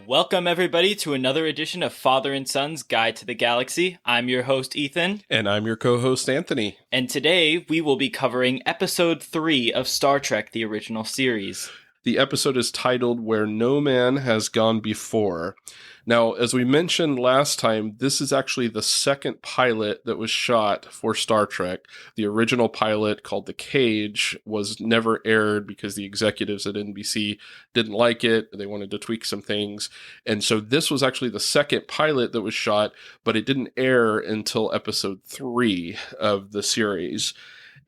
Welcome, everybody, to another edition of Father and Son's Guide to the Galaxy. I'm your host, Ethan. And I'm your co-host, Anthony. And today, we will be covering Episode 3 of Star Trek, the original series. The episode is titled Where No Man Has Gone Before. Now, as we mentioned last time, this is actually the second pilot that was shot for Star Trek. The original pilot, called The Cage, was never aired because the executives at NBC didn't like it. They wanted to tweak some things. And so this was actually the second pilot that was shot, but it didn't air until episode 3 of the series.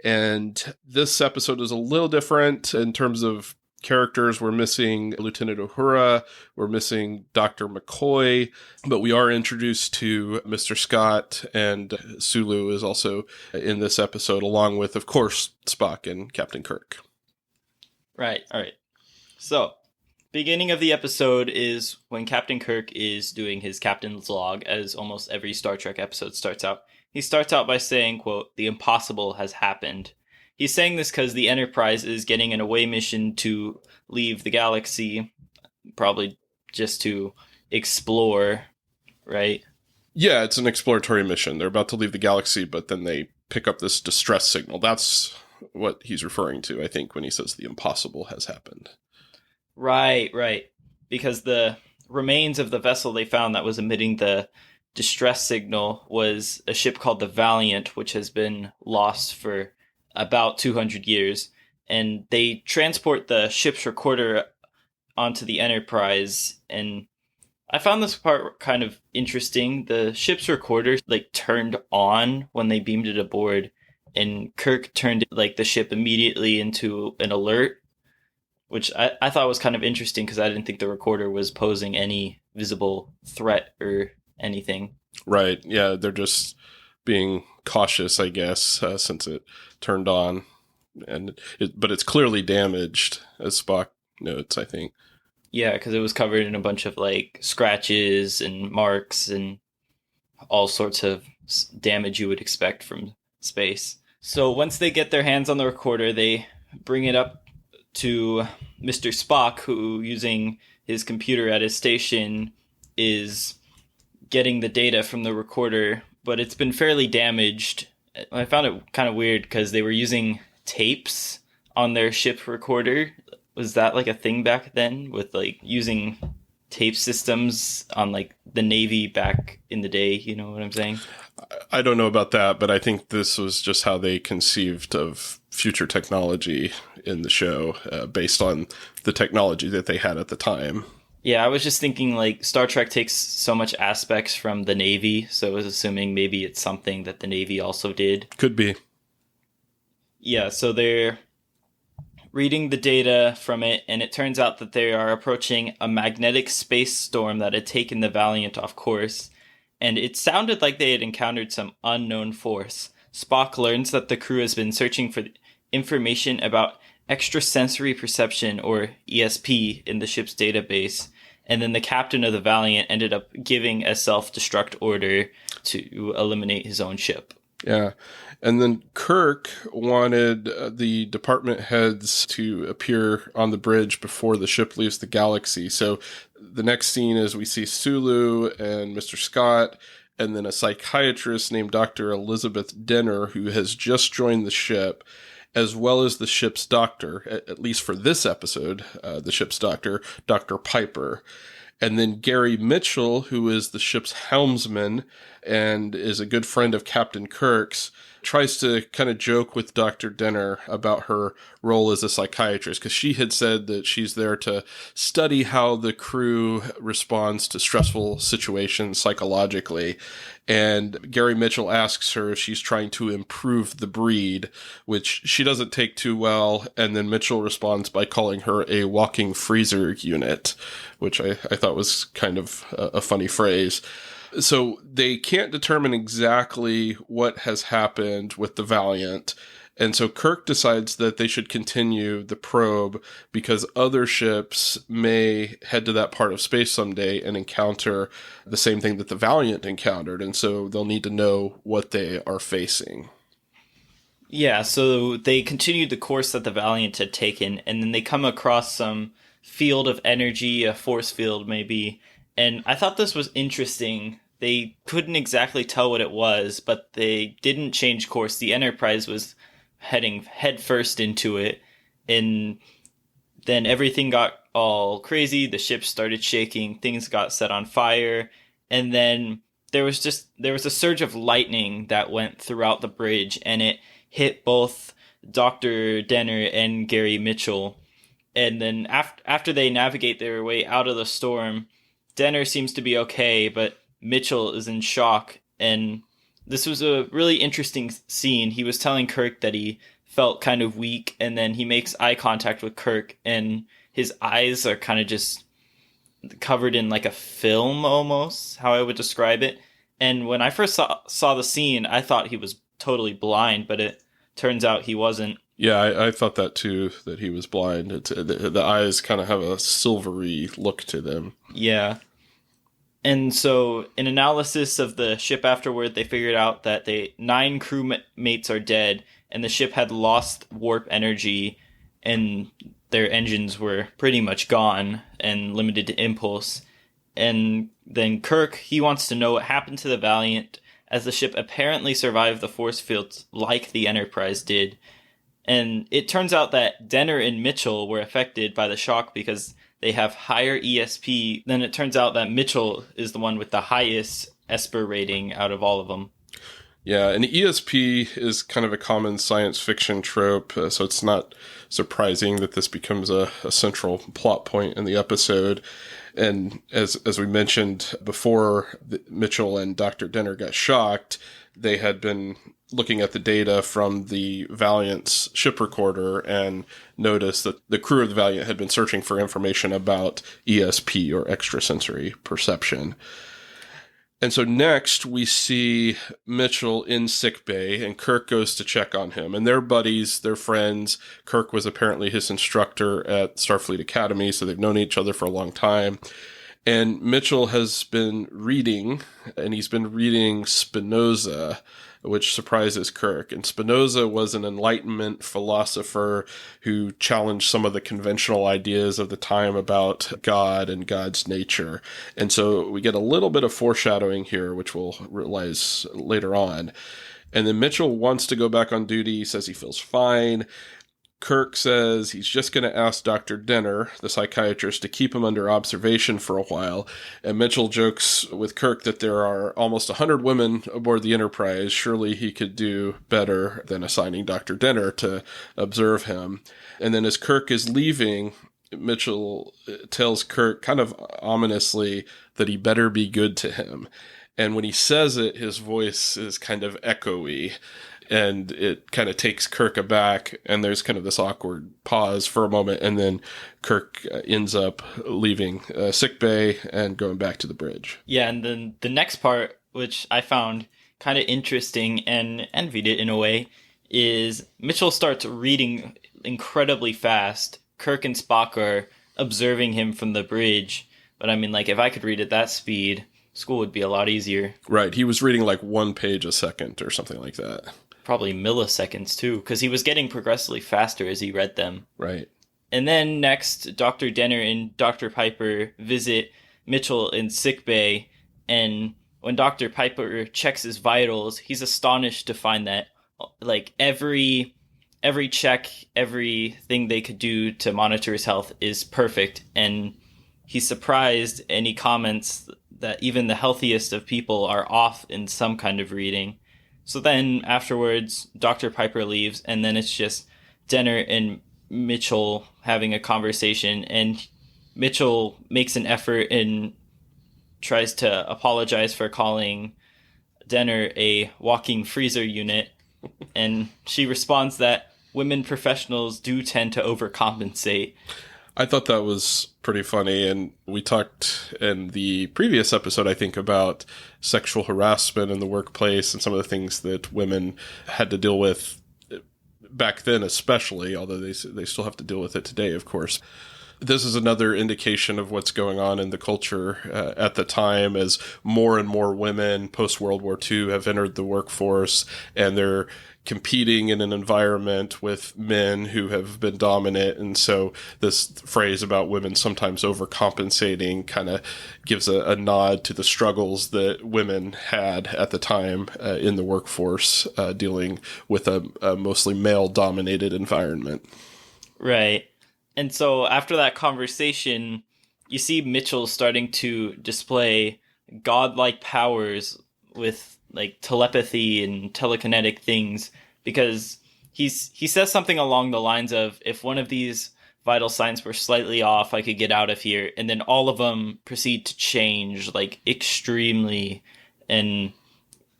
And this episode is a little different in terms of characters. We're missing Lieutenant Uhura, we're missing Dr. McCoy, but we are introduced to Mr. Scott, and Sulu is also in this episode, along with, of course, Spock and Captain Kirk. Right, all right. So, beginning of the episode is when Captain Kirk is doing his captain's log, as almost every Star Trek episode starts out. He starts out by saying, quote, "The impossible has happened." He's saying this because the Enterprise is getting an away mission to leave the galaxy, probably just to explore, right? Yeah, it's an exploratory mission. They're about to leave the galaxy, but then they pick up this distress signal. That's what he's referring to, I think, when he says the impossible has happened. Right. Because the remains of the vessel they found that was emitting the distress signal was a ship called the Valiant, which has been lost for about 200 years, and they transport the ship's recorder onto the Enterprise, and I found this part kind of interesting. The ship's recorder turned on when they beamed it aboard, and Kirk turned the ship immediately into an alert, which I thought was kind of interesting because I didn't think the recorder was posing any visible threat or anything. Right, yeah, they're just being cautious, I guess, since it turned on, but it's clearly damaged, as Spock notes, I think. Yeah, because it was covered in a bunch of scratches and marks and all sorts of damage you would expect from space. So once they get their hands on the recorder, they bring it up to Mr. Spock, who, using his computer at his station, is getting the data from the recorder, but it's been fairly damaged. I found it kind of weird because they were using tapes on their ship recorder. Was that a thing back then with using tape systems on the Navy back in the day? You know what I'm saying? I don't know about that, but I think this was just how they conceived of future technology in the show, based on the technology that they had at the time. Yeah, I was just thinking Star Trek takes so much aspects from the Navy, so I was assuming maybe it's something that the Navy also did. Could be. Yeah, so they're reading the data from it, and it turns out that they are approaching a magnetic space storm that had taken the Valiant off course, and it sounded like they had encountered some unknown force. Spock learns that the crew has been searching for information about extrasensory perception, or ESP, in the ship's database, and then the captain of the Valiant ended up giving a self-destruct order to eliminate his own ship. Yeah. And then Kirk wanted the department heads to appear on the bridge before the ship leaves the galaxy. So the next scene is we see Sulu and Mr. Scott, and then a psychiatrist named Dr. Elizabeth Denner, who has just joined the ship, as well as the ship's doctor, at least for this episode, the ship's doctor, Dr. Piper. And then Gary Mitchell, who is the ship's helmsman and is a good friend of Captain Kirk's, tries to kind of joke with Dr. Denner about her role as a psychiatrist, because she had said that she's there to study how the crew responds to stressful situations psychologically. And Gary Mitchell asks her if she's trying to improve the breed, which she doesn't take too well. And then Mitchell responds by calling her a walking freezer unit, which I thought was kind of a funny phrase. So they can't determine exactly what has happened with the Valiant. And so Kirk decides that they should continue the probe because other ships may head to that part of space someday and encounter the same thing that the Valiant encountered. And so they'll need to know what they are facing. Yeah, so they continued the course that the Valiant had taken, and then they come across some field of energy, a force field maybe. And I thought this was interesting. They couldn't exactly tell what it was, but they didn't change course. The Enterprise was heading head first into it, and then everything got all crazy. The ship started shaking, things got set on fire, and then there was a surge of lightning that went throughout the bridge, and it hit both Dr. Denner and Gary Mitchell. And then after they navigate their way out of the storm, Denner seems to be okay, but Mitchell is in shock. And this was a really interesting scene. He was telling Kirk that he felt kind of weak, and then he makes eye contact with Kirk, and his eyes are kind of just covered in like a film, almost, how I would describe it. And when I first saw the scene, I thought he was totally blind, but it turns out he wasn't. Yeah, I thought that too, that he was blind. The eyes kind of have a silvery look to them. Yeah. And so, in analysis of the ship afterward, they figured out that 9 crewmates are dead, and the ship had lost warp energy, and their engines were pretty much gone and limited to impulse. And then Kirk, he wants to know what happened to the Valiant, as the ship apparently survived the force fields like the Enterprise did. And it turns out that Denner and Mitchell were affected by the shock because they have higher ESP. Then it turns out that Mitchell is the one with the highest Esper rating out of all of them. Yeah, and ESP is kind of a common science fiction trope, so it's not surprising that this becomes a central plot point in the episode. And as we mentioned before, Mitchell and Dr. Denner got shocked, they had been looking at the data from the Valiant's ship recorder and noticed that the crew of the Valiant had been searching for information about ESP, or extrasensory perception. And so next we see Mitchell in sickbay, and Kirk goes to check on him. And they're buddies, they're friends. Kirk was apparently his instructor at Starfleet Academy, so they've known each other for a long time. And Mitchell has been reading, and he's been reading Spinoza, which surprises Kirk. And Spinoza was an Enlightenment philosopher who challenged some of the conventional ideas of the time about God and God's nature. And so we get a little bit of foreshadowing here, which we'll realize later on. And then Mitchell wants to go back on duty. He says he feels fine. Kirk says he's just going to ask Dr. Denner, the psychiatrist, to keep him under observation for a while. And Mitchell jokes with Kirk that there are almost 100 women aboard the Enterprise. Surely he could do better than assigning Dr. Denner to observe him. And then as Kirk is leaving, Mitchell tells Kirk kind of ominously that he better be good to him. And when he says it, his voice is kind of echoey. And it kind of takes Kirk aback, and there's kind of this awkward pause for a moment, and then Kirk ends up leaving sickbay and going back to the bridge. Yeah, and then the next part, which I found kind of interesting and envied it in a way, is Mitchell starts reading incredibly fast. Kirk and Spock are observing him from the bridge, but I mean, like, if I could read at that speed, school would be a lot easier. Right, he was reading like 1 page a second or something like that. Probably milliseconds too, because he was getting progressively faster as he read them. Right. And then next, Dr. Denner and Dr. Piper visit Mitchell in sickbay, and when Dr. Piper checks his vitals, he's astonished to find that like every check, everything they could do to monitor his health is perfect, and he's surprised, and he comments that even the healthiest of people are off in some kind of reading. So then afterwards, Dr. Piper leaves, and then it's just Denner and Mitchell having a conversation, and Mitchell makes an effort and tries to apologize for calling Denner a walking freezer unit, and she responds that women professionals do tend to overcompensate. I thought that was pretty funny, and we talked in the previous episode, I think, about sexual harassment in the workplace and some of the things that women had to deal with back then, especially, although they still have to deal with it today, of course. This is another indication of what's going on in the culture at the time, as more and more women post-World War II have entered the workforce, and they're competing in an environment with men who have been dominant. And so this phrase about women sometimes overcompensating kind of gives a nod to the struggles that women had at the time in the workforce, dealing with a mostly male-dominated environment. Right. And so after that conversation, you see Mitchell starting to display godlike powers with like telepathy and telekinetic things, because he says something along the lines of, if one of these vital signs were slightly off, I could get out of here. And then all of them proceed to change like extremely. And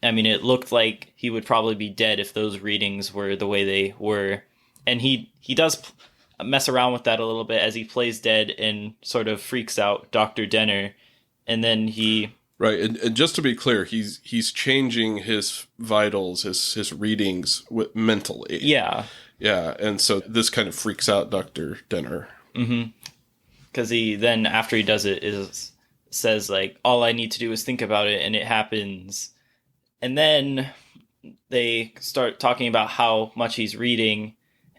I mean, it looked like he would probably be dead if those readings were the way they were. And he does mess around with that a little bit as he plays dead and sort of freaks out Dr. Denner. And then he... Right, and just to be clear, he's changing his vitals, his readings mentally. Yeah. Yeah, and so this kind of freaks out Dr. Denner. Mm-hmm. Because he then, after he does it, says, like, all I need to do is think about it, and it happens. And then they start talking about how much he's reading,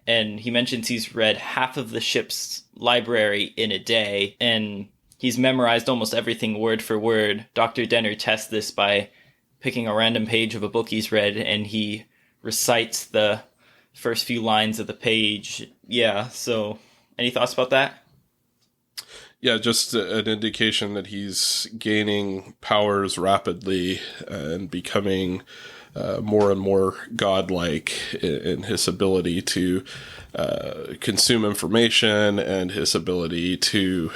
and he mentions he's read half of the ship's library in a day, and he's memorized almost everything word for word. Dr. Denner tests this by picking a random page of a book he's read, and he recites the first few lines of the page. Yeah, so any thoughts about that? Yeah, just an indication that he's gaining powers rapidly and becoming more and more godlike in his ability to consume information and his ability to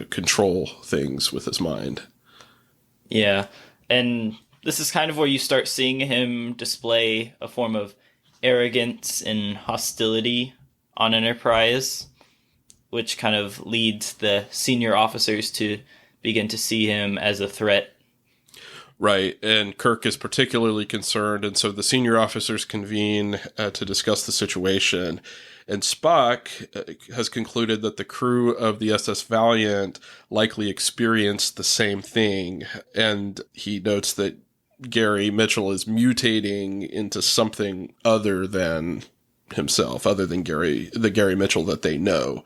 control things with his mind. Yeah, and this is kind of where you start seeing him display a form of arrogance and hostility on Enterprise, which kind of leads the senior officers to begin to see him as a threat. Right, and Kirk is particularly concerned, and so the senior officers convene to discuss the situation. And Spock has concluded that the crew of the SS Valiant likely experienced the same thing, and he notes that Gary Mitchell is mutating into something other than himself, other than the Gary Mitchell that they know.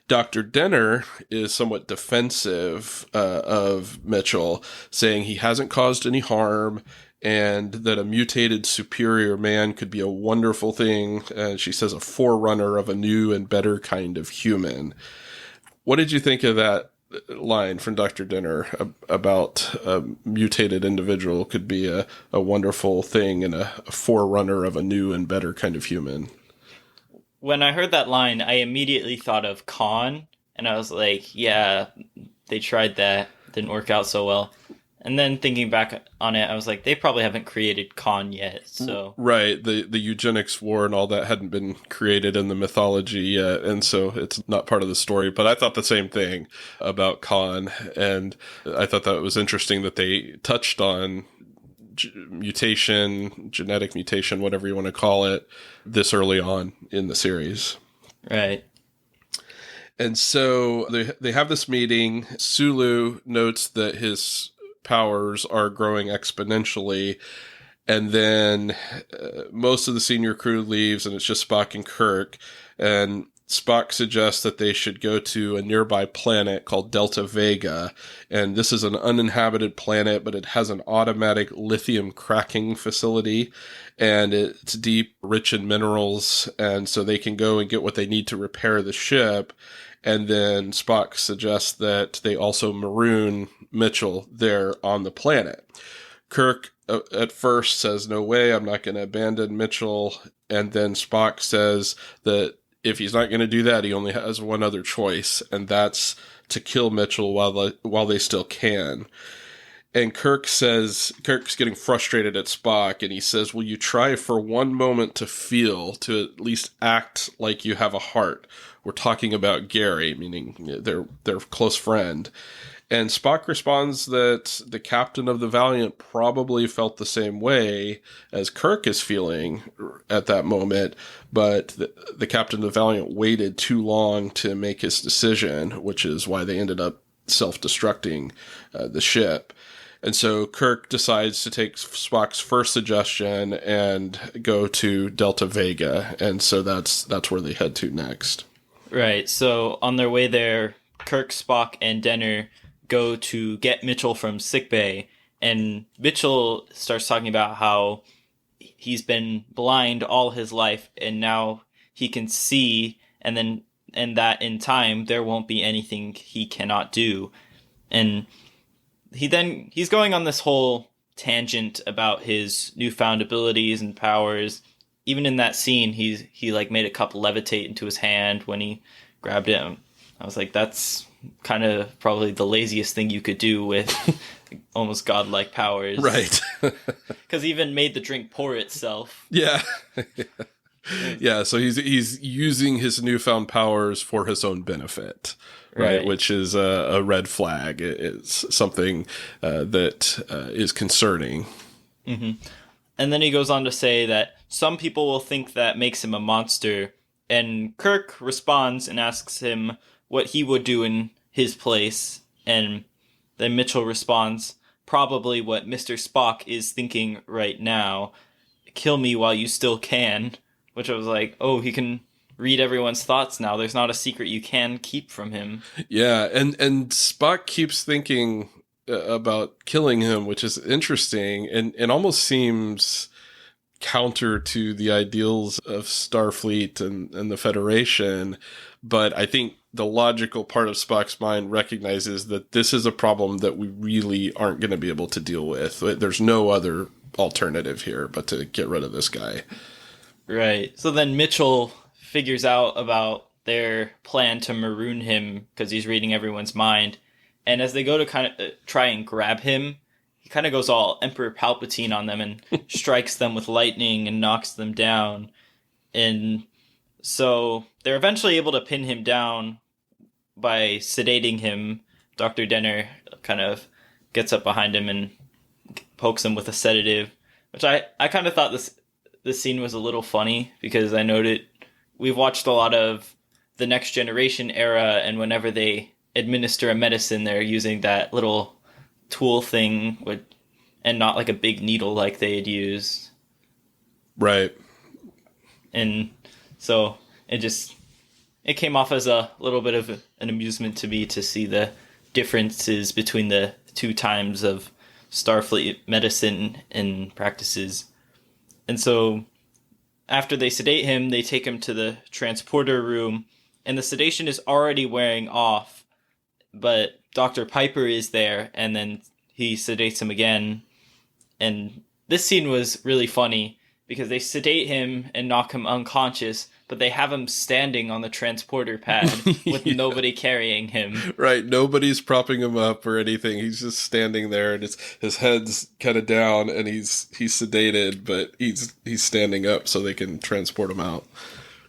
Dr. Denner is somewhat defensive of Mitchell, saying he hasn't caused any harm and that a mutated superior man could be a wonderful thing. And she says a forerunner of a new and better kind of human. What did you think of that line from Dr. Denner about a mutated individual could be a wonderful thing and a forerunner of a new and better kind of human? When I heard that line, I immediately thought of Khan, and I was like, yeah, they tried that. Didn't work out so well. And then thinking back on it, I was like, they probably haven't created Khan yet, so... Right, the eugenics war and all that hadn't been created in the mythology yet, and so it's not part of the story. But I thought the same thing about Khan, and I thought that was interesting that they touched on mutation, genetic mutation, whatever you want to call it, this early on in the series. Right. And so they have this meeting. Sulu notes that his powers are growing exponentially, and then most of the senior crew leaves, and it's just Spock and Kirk. And Spock suggests that they should go to a nearby planet called Delta Vega. And this is an uninhabited planet, but it has an automatic lithium cracking facility. And it's deep, rich in minerals. And so they can go and get what they need to repair the ship. And then Spock suggests that they also maroon Mitchell there on the planet. Kirk at first says, no way, I'm not going to abandon Mitchell. And then Spock says that if he's not going to do that, he only has one other choice, and that's to kill Mitchell while they still can. And Kirk's getting frustrated at Spock, and he says, will you try for one moment to feel, to at least act like you have a heart? We're talking about Gary, meaning their close friend. And Spock responds that the captain of the Valiant probably felt the same way as Kirk is feeling at that moment, but the captain of the Valiant waited too long to make his decision, which is why they ended up self-destructing the ship. And so Kirk decides to take Spock's first suggestion and go to Delta Vega. And so that's where they head to next. Right. So on their way there, Kirk, Spock, and Denner go to get Mitchell from sickbay, and Mitchell starts talking about how he's been blind all his life, and now he can see, and that in time there won't be anything he cannot do. And he's going on this whole tangent about his newfound abilities and powers. Even in that scene, he like made a cup levitate into his hand when he grabbed it. I was like, that's kind of probably the laziest thing you could do with almost godlike powers, Right? Because he even made the drink pour itself. Yeah. Yeah, so he's using his newfound powers for his own benefit, right? Which is a red flag. It's something that is concerning. Mm-hmm. And then he goes on to say that some people will think that makes him a monster, and Kirk responds and asks him what he would do in his place, and then Mitchell responds, probably what Mr. Spock is thinking right now, kill me while you still can. Which I was like, oh, he can read everyone's thoughts now. There's not a secret you can keep from him. Yeah, and Spock keeps thinking about killing him, which is interesting and almost seems counter to the ideals of Starfleet and the Federation. But I think the logical part of Spock's mind recognizes that this is a problem that we really aren't going to be able to deal with. There's no other alternative here but to get rid of this guy. Right. So then Mitchell figures out about their plan to maroon him because he's reading everyone's mind. And as they go to kind of try and grab him, he kind of goes all Emperor Palpatine on them and strikes them with lightning and knocks them down. And so they're eventually able to pin him down by sedating him. Dr. Denner kind of gets up behind him and pokes him with a sedative, which I kind of thought this scene was a little funny because I noted we've watched a lot of the Next Generation era, and whenever they administer a medicine, they're using that little tool thing and not like a big needle like they had used. Right. And so it came off as a little bit of an amusement to me to see the differences between the two times of Starfleet medicine and practices. And so after they sedate him, they take him to the transporter room, and the sedation is already wearing off, but Dr. Piper is there, and then he sedates him again. And this scene was really funny because they sedate him and knock him unconscious, but they have him standing on the transporter pad with nobody carrying him. Right, nobody's propping him up or anything. He's just standing there, and his head's kind of down, and he's sedated, but he's standing up so they can transport him out.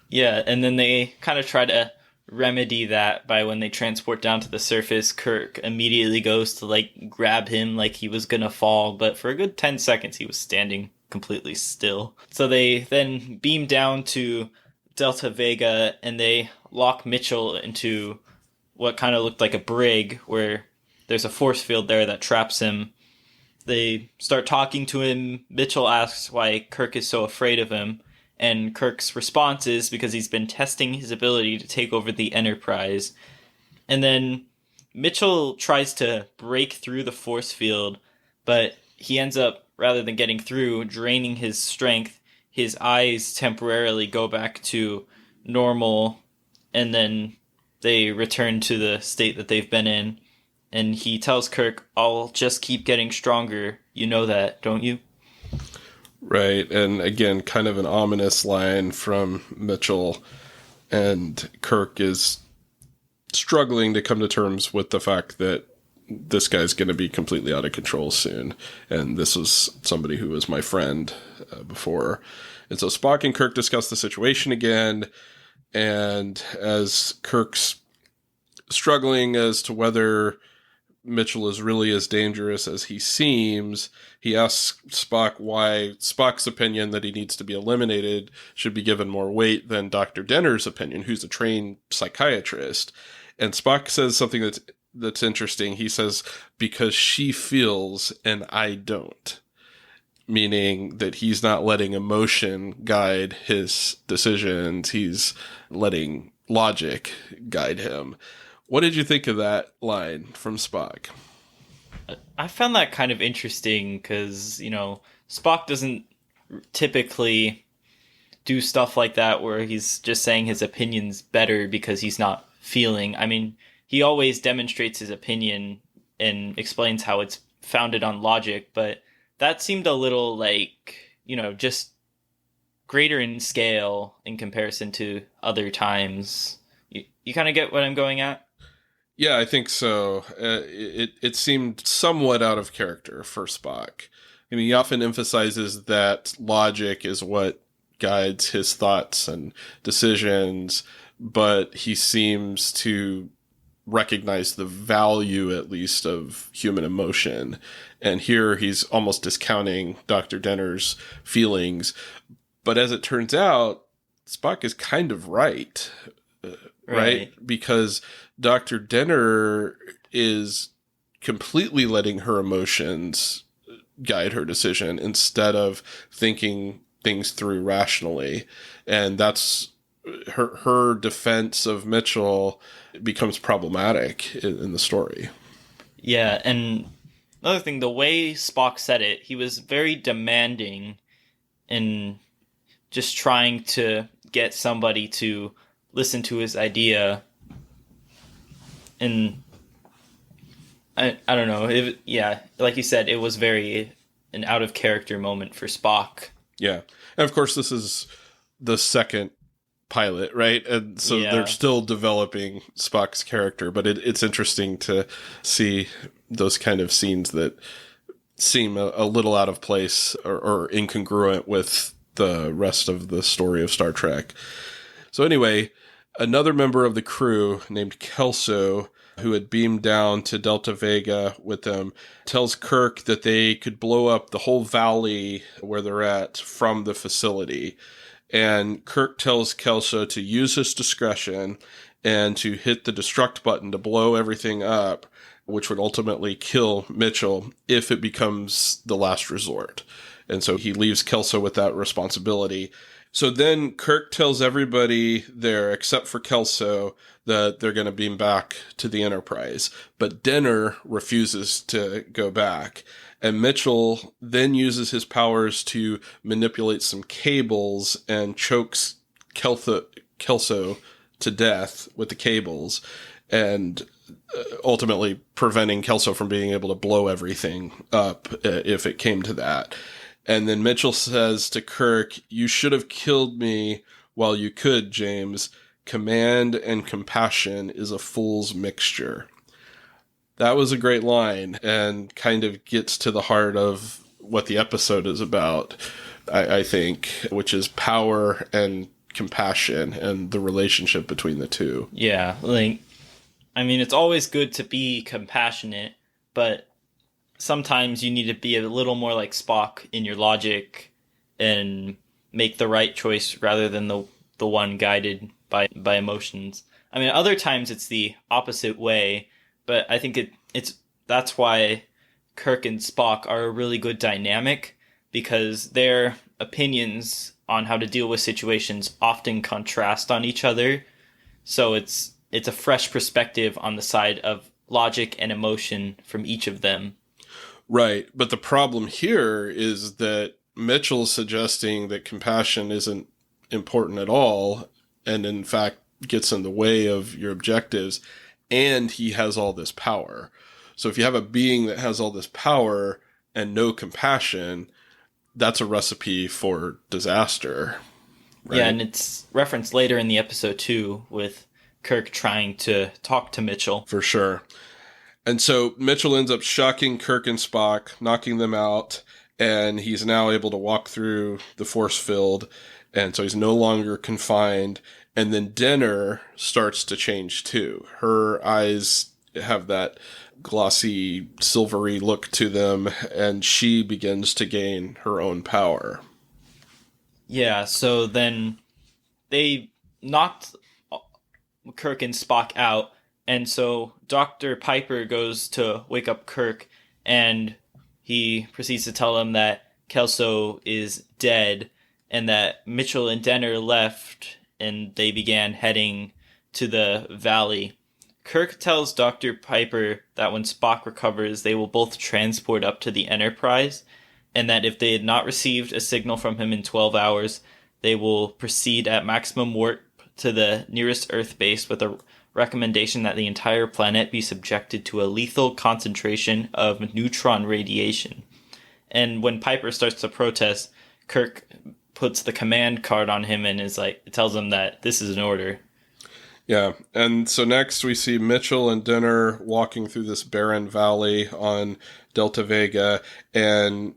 Yeah, and then they kind of try to remedy that by when they transport down to the surface, Kirk immediately goes to like grab him like he was gonna fall, but for a good 10 seconds he was standing completely still. So they then beam down to Delta Vega, and they lock Mitchell into what kind of looked like a brig where there's a force field there that traps him. They start talking to him. Mitchell asks why Kirk is so afraid of him, and Kirk's response is because he's been testing his ability to take over the Enterprise. And then Mitchell tries to break through the force field, but he ends up, rather than getting through, draining his strength. His eyes temporarily go back to normal, and then they return to the state that they've been in. And he tells Kirk, I'll just keep getting stronger. You know that, don't you? Right, and again, kind of an ominous line from Mitchell, and Kirk is struggling to come to terms with the fact that this guy's going to be completely out of control soon. And this was somebody who was my friend before. And so Spock and Kirk discuss the situation again. And as Kirk's struggling as to whether Mitchell is really as dangerous as he seems, he asks Spock why Spock's opinion that he needs to be eliminated should be given more weight than Dr. Denner's opinion, who's a trained psychiatrist. And Spock says something that's that's interesting. He says, because she feels and I don't, meaning that he's not letting emotion guide his decisions. He's letting logic guide him. What did you think of that line from Spock? I found that kind of interesting because, Spock doesn't typically do stuff like that where he's just saying his opinion's better because he's not feeling. I mean, he always demonstrates his opinion and explains how it's founded on logic, but that seemed a little like, just greater in scale in comparison to other times. You kind of get what I'm going at? Yeah, I think so. It seemed somewhat out of character for Spock. I mean, he often emphasizes that logic is what guides his thoughts and decisions, but he seems to recognize the value, at least, of human emotion. And here he's almost discounting Dr. Denner's feelings. But as it turns out, Spock is kind of right, right? Because Dr. Denner is completely letting her emotions guide her decision instead of thinking things through rationally. And that's her defense of Mitchell becomes problematic in the story. Yeah, and another thing, the way Spock said it, he was very demanding and just trying to get somebody to listen to his idea. And I don't know. Yeah, like you said, it was very an out of character moment for Spock. Yeah. And of course, this is the second pilot, right? And so they're still developing Spock's character, but it's interesting to see those kind of scenes that seem a little out of place or incongruent with the rest of the story of Star Trek. So anyway, another member of the crew named Kelso, who had beamed down to Delta Vega with them, tells Kirk that they could blow up the whole valley where they're at from the facility. And Kirk tells Kelso to use his discretion and to hit the destruct button to blow everything up, which would ultimately kill Mitchell if it becomes the last resort. And so he leaves Kelso with that responsibility. So then Kirk tells everybody there, except for Kelso, that they're going to beam back to the Enterprise. But Denner refuses to go back. And Mitchell then uses his powers to manipulate some cables and chokes Kelso to death with the cables, and ultimately preventing Kelso from being able to blow everything up if it came to that. And then Mitchell says to Kirk, "You should have killed me while you could, James. Command and compassion is a fool's mixture." That was a great line and kind of gets to the heart of what the episode is about, I think, which is power and compassion and the relationship between the two. Yeah, it's always good to be compassionate, but sometimes you need to be a little more like Spock in your logic and make the right choice rather than the one guided by emotions. I mean, other times it's the opposite way, but I think that's why Kirk and Spock are a really good dynamic, because their opinions on how to deal with situations often contrast on each other. So it's a fresh perspective on the side of logic and emotion from each of them. Right. But the problem here is that Mitchell's suggesting that compassion isn't important at all, and in fact gets in the way of your objectives, and he has all this power. So if you have a being that has all this power and no compassion, that's a recipe for disaster. Right? Yeah, and it's referenced later in the episode too, with Kirk trying to talk to Mitchell. For sure. And so Mitchell ends up shocking Kirk and Spock, knocking them out, and he's now able to walk through the force field, and so he's no longer confined. And then Denner starts to change too. Her eyes have that glossy, silvery look to them, and she begins to gain her own power. Yeah, so then they knocked Kirk and Spock out, And so Dr. Piper goes to wake up Kirk, and he proceeds to tell him that Kelso is dead and that Mitchell and Denner left and they began heading to the valley. Kirk tells Dr. Piper that when Spock recovers, they will both transport up to the Enterprise, and that if they had not received a signal from him in 12 hours, they will proceed at maximum warp to the nearest Earth base with a recommendation that the entire planet be subjected to a lethal concentration of neutron radiation. And when Piper starts to protest, Kirk puts the command card on him and tells him that this is an order. Yeah, and so next we see Mitchell and Denner walking through this barren valley on Delta Vega, and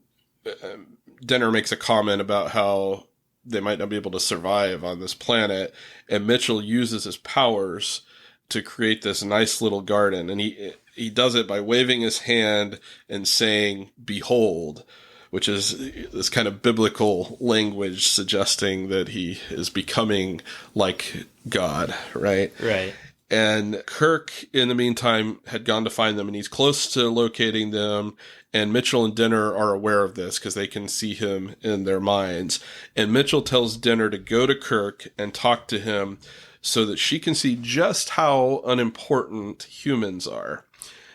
Denner makes a comment about how they might not be able to survive on this planet, and Mitchell uses his powers to create this nice little garden, and he does it by waving his hand and saying, "Behold," which is this kind of biblical language suggesting that he is becoming like God, right? Right. And Kirk, in the meantime, had gone to find them, and he's close to locating them. And Mitchell and Denner are aware of this because they can see him in their minds. And Mitchell tells Denner to go to Kirk and talk to him so that she can see just how unimportant humans are.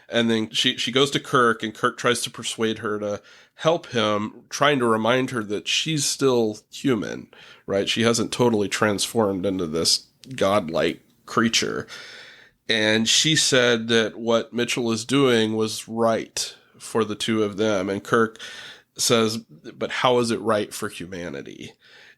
And then she goes to Kirk, and Kirk tries to persuade her to help him, trying to remind her that she's still human, right? She hasn't totally transformed into this godlike creature. And she said that what Mitchell is doing was right for the two of them. And Kirk says, but how is it right for humanity?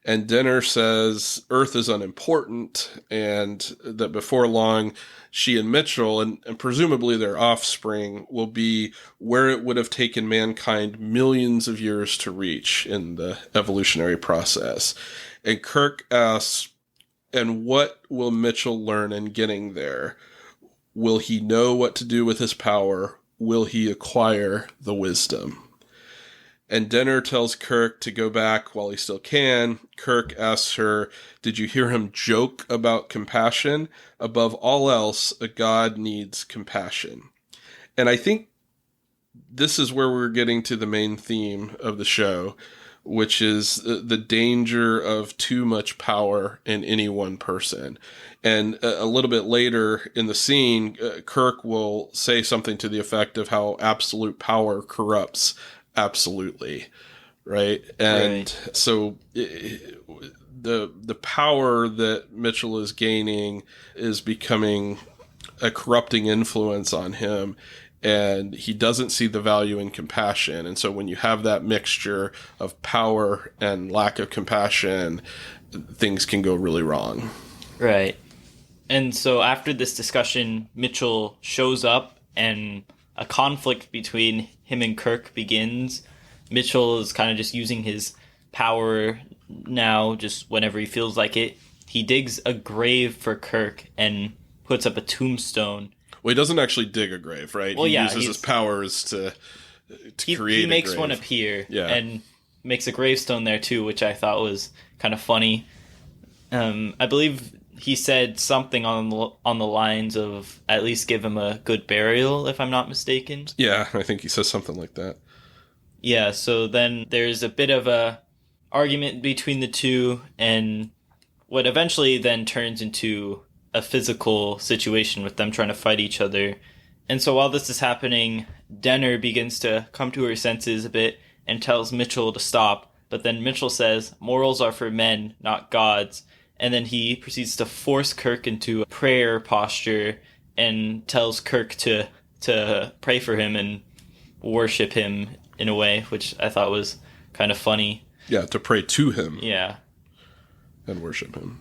And Denner says Earth is unimportant, and that before long, she and Mitchell, and presumably their offspring, will be where it would have taken mankind millions of years to reach in the evolutionary process. And Kirk asks, and what will Mitchell learn in getting there? Will he know what to do with his power? Will he acquire the wisdom? And Denner tells Kirk to go back while he still can. Kirk asks her, did you hear him joke about compassion? Above all else, a god needs compassion. And I think this is where we're getting to the main theme of the show, which is the danger of too much power in any one person. And a little bit later in the scene, Kirk will say something to the effect of how absolute power corrupts absolutely, right? And Right. so the power that Mitchell is gaining is becoming a corrupting influence on him, and he doesn't see the value in compassion. And so when you have that mixture of power and lack of compassion, things can go really wrong. Right. And so after this discussion, Mitchell shows up and a conflict between him and Kirk begins. Mitchell is kind of just using his power now, just whenever he feels like it. He digs a grave for Kirk and puts up a tombstone. Well, he doesn't actually dig a grave, right? Well, he yeah, uses his powers to create he makes a grave. one appear, Yeah. and makes a gravestone there too, which I thought was kind of funny. I believe he said something on the lines of at least give him a good burial, if I'm not mistaken. Yeah, I think he says something like that. Yeah, so then there's a bit of a argument between the two, and what eventually then turns into a physical situation with them trying to fight each other. And so while this is happening, Denner begins to come to her senses a bit and tells Mitchell to stop, but then Mitchell says, morals are for men, not gods. And then he proceeds to force Kirk into a prayer posture and tells Kirk to pray for him and worship him in a way, which I thought was kind of funny. Yeah, to pray to him. Yeah. And worship him.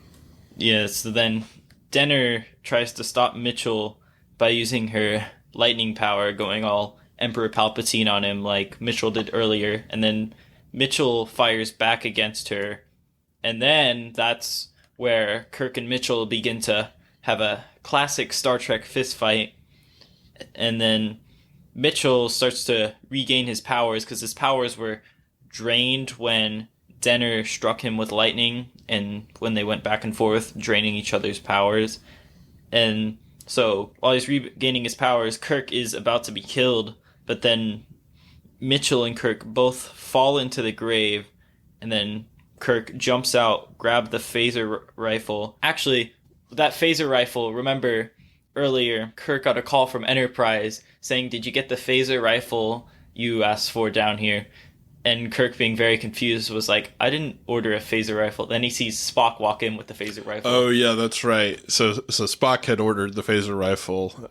Yeah, so then Denner tries to stop Mitchell by using her lightning power, going all Emperor Palpatine on him like Mitchell did earlier. And then Mitchell fires back against her. And then that's where Kirk and Mitchell begin to have a classic Star Trek fist fight. And then Mitchell starts to regain his powers because his powers were drained when Denner struck him with lightning and when they went back and forth, draining each other's powers. And So while he's regaining his powers, Kirk is about to be killed, but then Mitchell and Kirk both fall into the grave, and then Kirk jumps out, grabs the phaser rifle. Actually, that phaser rifle, remember earlier, Kirk got a call from Enterprise saying, "Did you get the phaser rifle you asked for down here?" And Kirk, being very confused, was like, "I didn't order a phaser rifle." Then he sees Spock walk in with the phaser rifle. Oh, yeah, that's right. So Spock had ordered the phaser rifle,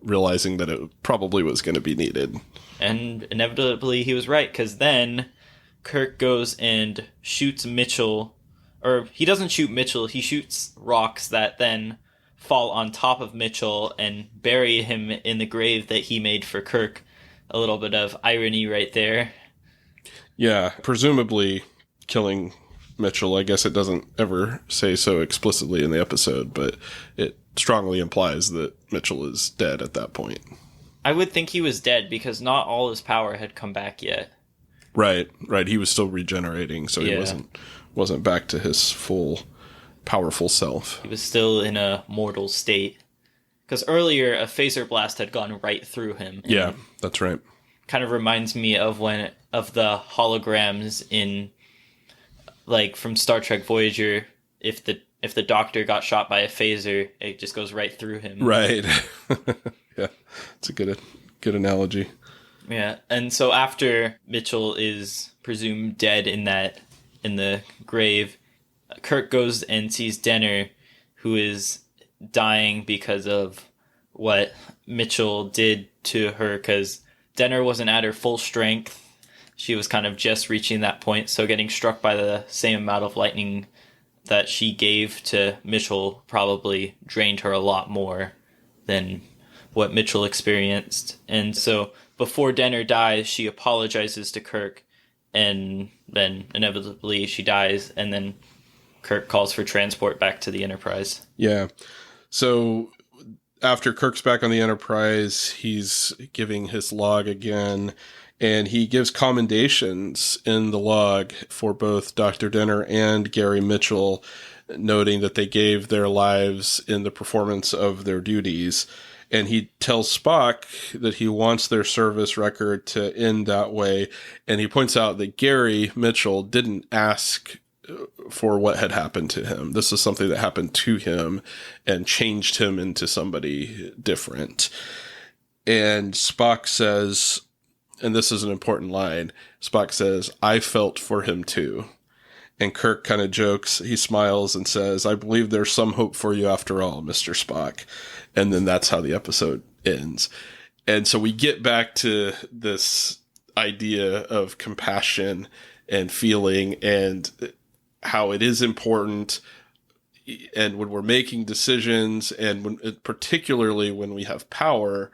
realizing that it probably was going to be needed. And inevitably he was right, because then Kirk goes and shoots Mitchell. Or he doesn't shoot Mitchell, he shoots rocks that then fall on top of Mitchell and bury him in the grave that he made for Kirk. A little bit of irony right there. Yeah, presumably killing Mitchell. I guess it doesn't ever say so explicitly in the episode, but it strongly implies that Mitchell is dead at that point. I would think he was dead because not all his power had come back yet. Right. He was still regenerating, so he wasn't back to his full powerful self. He was still in a mortal state. Because earlier, a phaser blast had gone right through him. Yeah, that's right. Kind of reminds me of the holograms in, like, from Star Trek Voyager. If the Doctor got shot by a phaser, it just goes right through him. Right. Yeah, it's a good analogy. Yeah, and so after Mitchell is presumed dead in the grave, Kirk goes and sees Denner, who is dying because of what Mitchell did to her, because Denner wasn't at her full strength. She was kind of just reaching that point, so getting struck by the same amount of lightning that she gave to Mitchell probably drained her a lot more than what Mitchell experienced. And so before Denner dies, she apologizes to Kirk, and then inevitably she dies, and then Kirk calls for transport back to the Enterprise. Yeah. So after Kirk's back on the Enterprise, he's giving his log again, and he gives commendations in the log for both Dr. Denner and Gary Mitchell, noting that they gave their lives in the performance of their duties. And he tells Spock that he wants their service record to end that way. And he points out that Gary Mitchell didn't ask for what had happened to him. This is something that happened to him and changed him into somebody different. And Spock says, and this is an important line, Spock says, "I felt for him too." And Kirk kind of jokes, he smiles and says, "I believe there's some hope for you after all, Mr. Spock." And then that's how the episode ends. And so we get back to this idea of compassion and feeling and how it is important. And when we're making decisions, and particularly when we have power,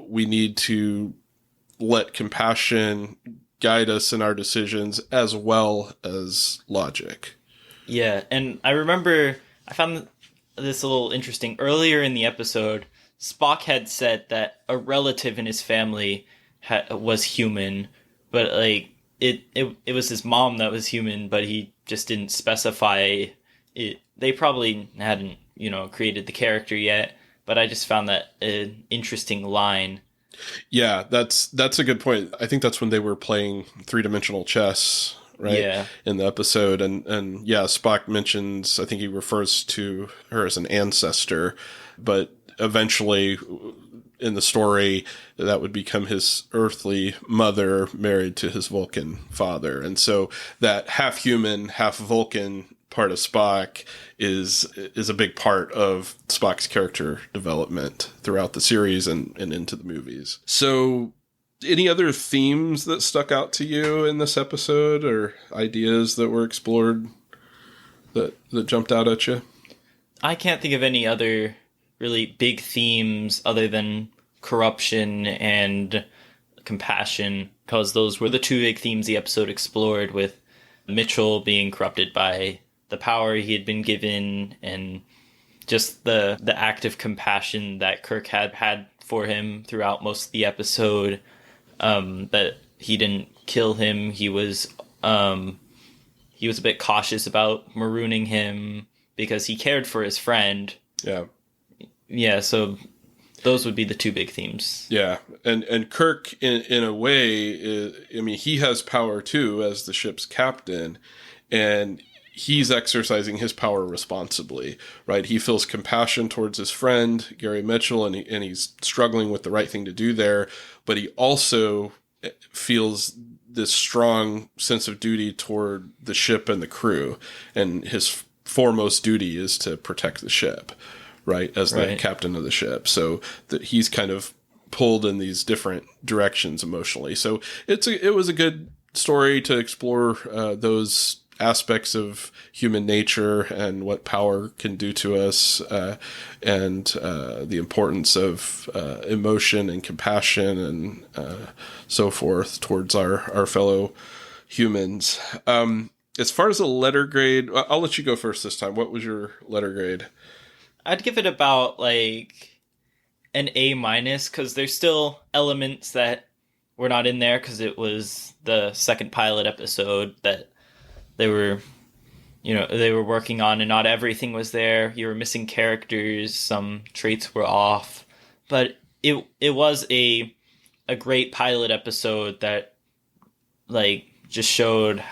we need to let compassion guide us in our decisions as well as logic. Yeah, and I found this a little interesting. Earlier in the episode, Spock had said that a relative in his family was human, but like it was his mom that was human, but he just didn't specify it. They probably hadn't, created the character yet, but I just found that an interesting line. Yeah, that's a good point. I think that's when they were playing three-dimensional chess, right? Yeah. In the episode. And yeah, Spock mentions, I think he refers to her as an ancestor, but eventually in the story, that would become his earthly mother married to his Vulcan father. And so that half human, half Vulcan part of Spock is a big part of Spock's character development throughout the series and into the movies. So any other themes that stuck out to you in this episode, or ideas that were explored that jumped out at you? I can't think of any other really big themes other than corruption and compassion, because those were the two big themes the episode explored, with Mitchell being corrupted by the power he had been given, and just the act of compassion that Kirk had for him throughout most of the episode. That he didn't kill him. He was a bit cautious about marooning him because he cared for his friend. Yeah. Yeah, so those would be the two big themes. Yeah, and Kirk, in a way, I mean, he has power too as the ship's captain, and he's exercising his power responsibly, right? He feels compassion towards his friend Gary Mitchell, and he's struggling with the right thing to do there, but he also feels this strong sense of duty toward the ship and the crew, and his foremost duty is to protect the ship, right, as the captain of the ship. So that he's kind of pulled in these different directions emotionally. So it was a good story to explore those aspects of human nature and what power can do to us, and the importance of emotion and compassion and so forth towards our fellow humans. As far as a letter grade, I'll let you go first this time. What was your letter grade? I'd give it about like an A minus, because there's still elements that were not in there because it was the second pilot episode that they were working on, and not everything was there. You were missing characters, some traits were off, but it was a great pilot episode that like just showed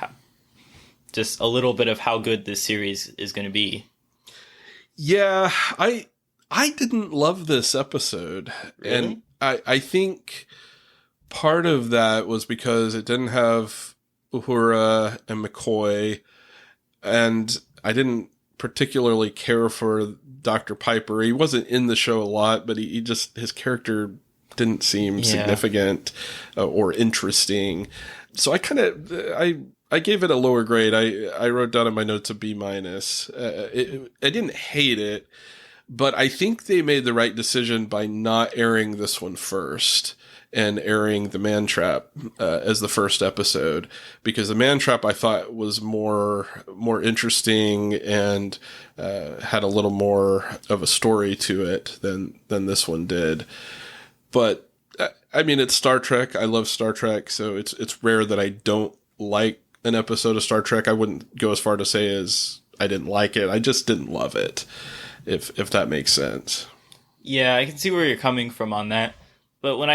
just a little bit of how good this series is going to be. Yeah, I didn't love this episode. Really? And I think part of that was because it didn't have Uhura and McCoy, and I didn't particularly care for Dr. Piper. He wasn't in the show a lot, but he just, his character didn't seem significant or interesting. So I gave it a lower grade. I wrote down in my notes a B minus. I didn't hate it, but I think they made the right decision by not airing this one first and airing The Man Trap as the first episode, because The Man Trap I thought was more interesting and had a little more of a story to it than this one did. But I mean, it's Star Trek. I love Star Trek, so it's rare that I don't like an episode of Star Trek. I wouldn't go as far to say as I didn't like it. I just didn't love it, if that makes sense. Yeah, I can see where you're coming from on that. But when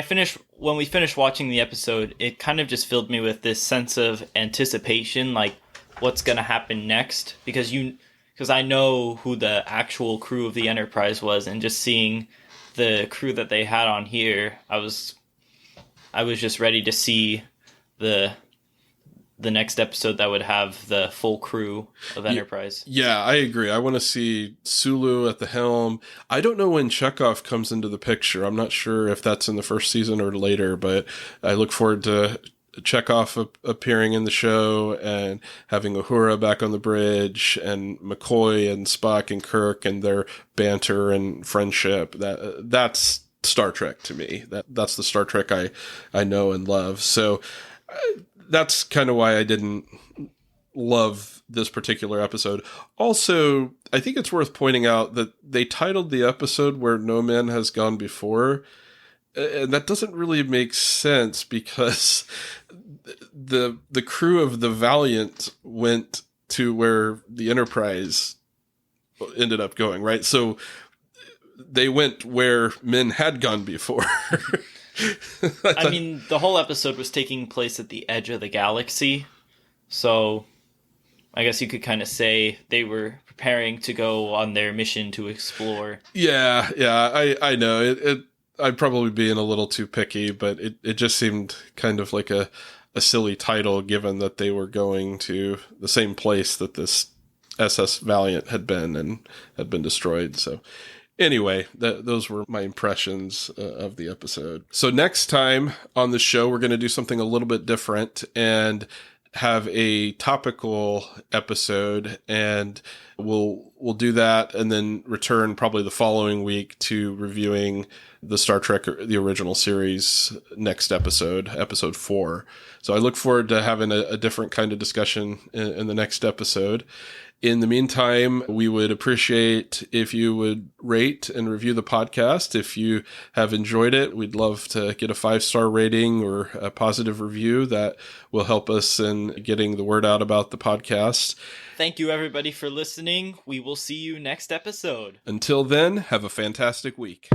we finished watching the episode, it kind of just filled me with this sense of anticipation, like what's going to happen next, because I know who the actual crew of the Enterprise was, and just seeing the crew that they had on here, I was just ready to see the next episode that would have the full crew of Enterprise. Yeah, I agree. I want to see Sulu at the helm. I don't know when Chekhov comes into the picture. I'm not sure if that's in the first season or later, but I look forward to Chekhov appearing in the show and having Uhura back on the bridge, and McCoy and Spock and Kirk and their banter and friendship. That's Star Trek to me. That's the Star Trek I know and love. So that's kind of why I didn't love this particular episode. Also, I think it's worth pointing out that they titled the episode Where No Man Has Gone Before, and that doesn't really make sense because the crew of the Valiant went to where the Enterprise ended up going, right? So they went where men had gone before. I mean, the whole episode was taking place at the edge of the galaxy, so I guess you could kind of say they were preparing to go on their mission to explore. Yeah, I know. I'd probably being a little too picky, but it just seemed kind of like a silly title, given that they were going to the same place that this SS Valiant had been and had been destroyed. So anyway, those were my impressions of the episode. So next time on the show, we're going to do something a little bit different and have a topical episode, and we'll do that and then return probably the following week to reviewing the Star Trek, the original series, next episode 4. So I look forward to having a different kind of discussion in the next episode. In the meantime, we would appreciate if you would rate and review the podcast. If you have enjoyed it, we'd love to get a 5-star rating or a positive review. That will help us in getting the word out about the podcast. Thank you, everybody, for listening. We will see you next episode. Until then, have a fantastic week.